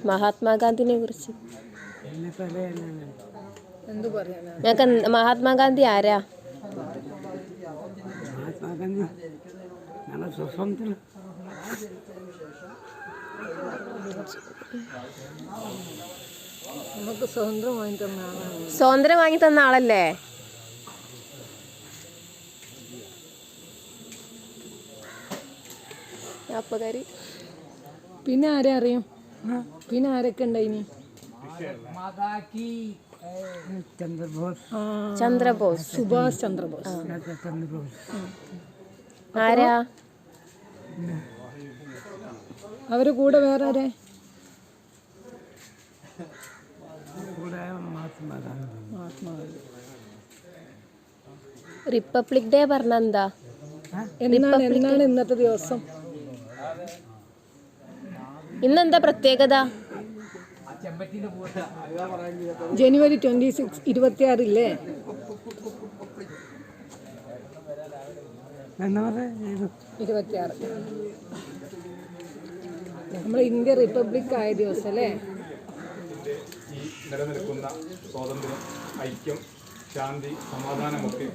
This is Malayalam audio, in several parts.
മഹാത്മാഗാന്ധിനെ കുറിച്ച് എന്തു പറയാനാ? ഞങ്ങൾക്ക് മഹാത്മാഗാന്ധി ആരാ? മഹാത്മാഗാന്ധി ഞങ്ങൾ സ്വതന്ത്രം നമുക്ക് സ്വതന്ത്രം വാങ്ങി തന്ന ആളാണ്. സ്വാതന്ത്ര്യം വാങ്ങി തന്ന ആളല്ലേ? അപ്പകാരി. പിന്നെ ആരെ അറിയും? പിന്നെ ആരൊക്കെ ഉണ്ടായിനി? ചന്ദ്രബോസ്, സുഭാഷ് ചന്ദ്രബോസ്. ആരാ അവര് കൂടെ വേറെ ആരെ? മഹാത്മാഗാന്ധി. റിപ്പബ്ലിക് ഡേ പറഞ്ഞ എന്താ? എന്നാണ് ഇന്നത്തെ ദിവസം? ഇന്നെന്താ പ്രത്യേകത? ജനുവരി 26, 26 26 നമ്മുടെ ഇന്ത്യ റിപ്പബ്ലിക് ആയ ദിവസം അല്ലേ? ഈ നിലനിൽക്കുന്ന സ്വാതന്ത്ര്യം, ഐക്യം, ശാന്തി, സമാധാനമൊക്കെ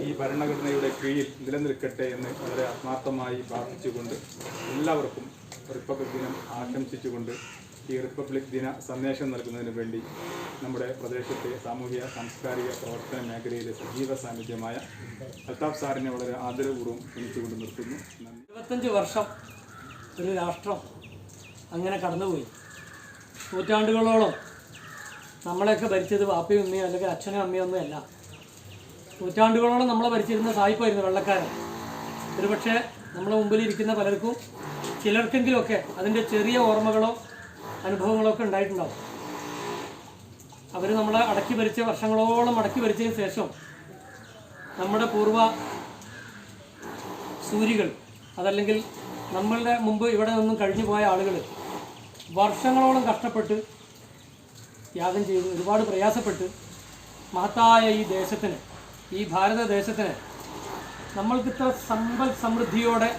ഈ ഭരണഘടനയുടെ കീഴിൽ നിലനിൽക്കട്ടെ എന്ന് വളരെ ആത്മാർത്ഥമായി പ്രാർത്ഥിച്ചുകൊണ്ട് എല്ലാവർക്കും റിപ്പബ്ലിക് ദിനം ആശംസിച്ചുകൊണ്ട് ഈ റിപ്പബ്ലിക് ദിന സന്ദേശം നൽകുന്നതിന് വേണ്ടി നമ്മുടെ പ്രദേശത്തെ സാമൂഹിക സാംസ്കാരിക പ്രവർത്തന മേഖലയിലെ സജീവ സാന്നിധ്യമായ അൽതാഫ് സാറിനെ വളരെ ആദരപൂർവ്വം ക്ഷണിച്ചുകൊണ്ട് നിർത്തുന്നു. 25 വർഷം ഒരു രാഷ്ട്രം അങ്ങനെ കടന്നുപോയി. നൂറ്റാണ്ടുകളോളം നമ്മളെയൊക്കെ ഭരിച്ചത് വാപ്പയും ഉമ്മയോ അല്ലെങ്കിൽ അച്ഛനും അമ്മയോ ഒന്നും അല്ല. നൂറ്റാണ്ടുകളോളം നമ്മളെ ഭരിച്ചിരുന്ന സായിപ്പായിരുന്നു വെള്ളക്കാരൻ. ഒരുപക്ഷെ നമ്മളെ മുമ്പിലിരിക്കുന്ന പലർക്കും ചിലർക്കെങ്കിലുമൊക്കെ അതിൻ്റെ ചെറിയ ഓർമ്മകളോ അനുഭവങ്ങളോ ഒക്കെ ഉണ്ടായിട്ടുണ്ടാവും. അവർ നമ്മളെ അടക്കി ഭരിച്ച വർഷങ്ങളോളം അടക്കി ഭരിച്ചതിന് ശേഷം നമ്മുടെ പൂർവ്വ സൂരികൾ അതല്ലെങ്കിൽ നമ്മളുടെ മുമ്പ് ഇവിടെ നിന്നും കഴിഞ്ഞു പോയ ആളുകൾ വർഷങ്ങളോളം കഷ്ടപ്പെട്ട് ത്യാഗം ചെയ്ത് ഒരുപാട് പ്രയാസപ്പെട്ട് മഹത്തായ ഈ ദേശത്തിന്, ഈ ഭാരതദേശത്തിന് നമ്മൾക്കിത്ര സമ്പൽ സമൃദ്ധിയോടെ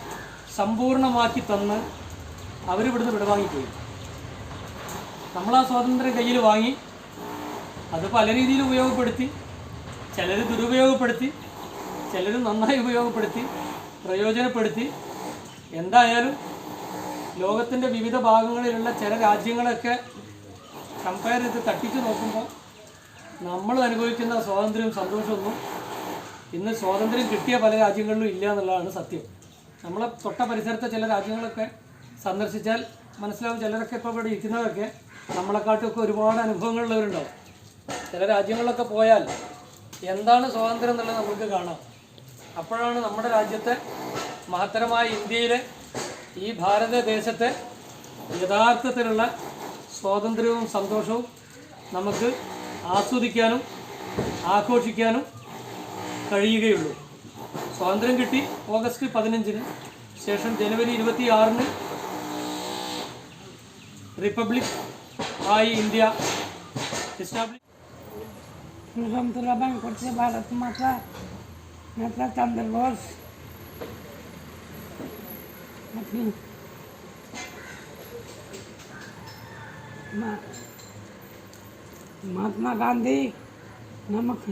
സമ്പൂർണ്ണമാക്കി തന്ന് അവരിവിടുന്ന് വിടവാങ്ങിപ്പോയി. നമ്മളാ സ്വാതന്ത്ര്യം കയ്യിൽ വാങ്ങി അത് പല രീതിയിൽ ഉപയോഗപ്പെടുത്തി. ചിലർ ദുരുപയോഗപ്പെടുത്തി, ചിലർ നന്നായി ഉപയോഗപ്പെടുത്തി, പ്രയോജനപ്പെടുത്തി. എന്തായാലും ലോകത്തിൻ്റെ വിവിധ ഭാഗങ്ങളിലുള്ള ചില രാജ്യങ്ങളൊക്കെ കമ്പയർ ചെയ്ത് തട്ടിച്ച് നോക്കുമ്പോൾ നമ്മൾ അനുഭവിക്കുന്ന സ്വാതന്ത്ര്യവും സന്തോഷമൊന്നും ഇന്ന് സ്വാതന്ത്ര്യം കിട്ടിയ പല രാജ്യങ്ങളിലും ഇല്ല എന്നുള്ളതാണ് സത്യം. നമ്മളെ തൊട്ട പരിസരത്തെ ചില രാജ്യങ്ങളൊക്കെ സന്ദർശിച്ചാൽ മനസ്സിലാവും. ചിലരൊക്കെ ഇപ്പോൾ ഇവിടെ ഇരിക്കുന്നവരൊക്കെ നമ്മളെക്കാട്ടുമൊക്കെ ഒരുപാട് അനുഭവങ്ങളുള്ളവരുണ്ടാവും. ചില രാജ്യങ്ങളിലൊക്കെ പോയാൽ എന്താണ് സ്വാതന്ത്ര്യം എന്നുള്ളത് നമുക്ക് കാണാം. അപ്പോഴാണ് നമ്മുടെ രാജ്യത്തെ മഹത്തരമായ ഇന്ത്യയിലെ ഈ ഭാരതദേശത്തെ യഥാർത്ഥത്തിലുള്ള സ്വാതന്ത്ര്യവും സന്തോഷവും നമുക്ക് ആസ്വദിക്കാനും ആഘോഷിക്കാനും കഴിയുകയുള്ളൂ. സ്വാതന്ത്ര്യം കിട്ടി ഓഗസ്റ്റ് 15-ന് ശേഷം ജനുവരി 26-ന് റിപ്പബ്ലിക് ആയി ഇന്ത്യ എസ്റ്റാബ്ലിഷ്. स्वतंत्र बैंक करते भारत माता नेता चंद्र बोस, महात्मा गांधी नमक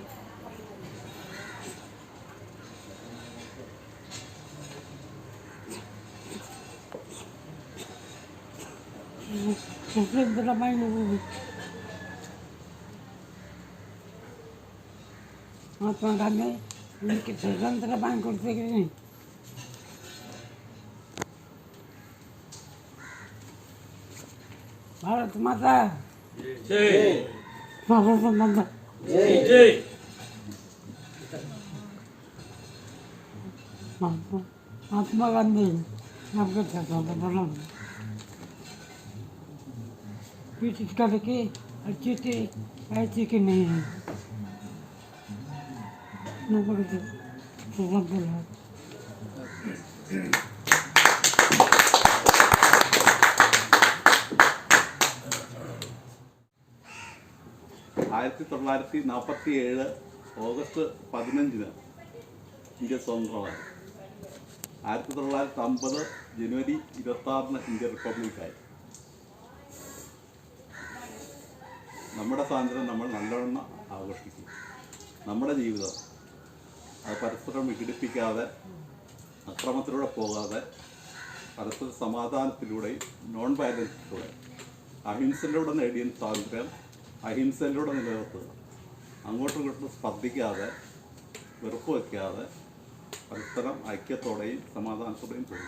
स्वतंत्र बैंक महात्मा गांधी उनके स्वतंत्र बैंक करते कि नहीं? भारत माता जय, भारत माता जय जय. महात्मा गांधी आपके स्वतंत्र ब्रिटिश करके अच्छी थी ऐसी कि नहीं है? स्वतंत्र है. 1947 ഓഗസ്റ്റ് 15-ന് ഇന്ത്യ സ്വതന്ത്രമായി. 1950 ജനുവരി 26-ന് ഇന്ത്യ റിപ്പബ്ലിക്കായി. നമ്മുടെ സ്വാതന്ത്ര്യം നമ്മൾ നല്ലവണ്ണം ആഘോഷിക്കും. നമ്മുടെ ജീവിതം അത് പരസ്പരം വിഘടിപ്പിക്കാതെ, അക്രമത്തിലൂടെ പോകാതെ, പരസ്പര സമാധാനത്തിലൂടെയും നോൺ വയലൻസിലൂടെ അഹിംസയിലൂടെ നേടിയ സ്വാതന്ത്ര്യം അഹിംസയിലൂടെ നിലനിർത്തുക. അങ്ങോട്ടും ഇങ്ങോട്ടും സ്പർദ്ധിക്കാതെ, വെറുപ്പ് വയ്ക്കാതെ, പരസ്പരം ഐക്യത്തോടെയും സമാധാനത്തോടെയും പോകും.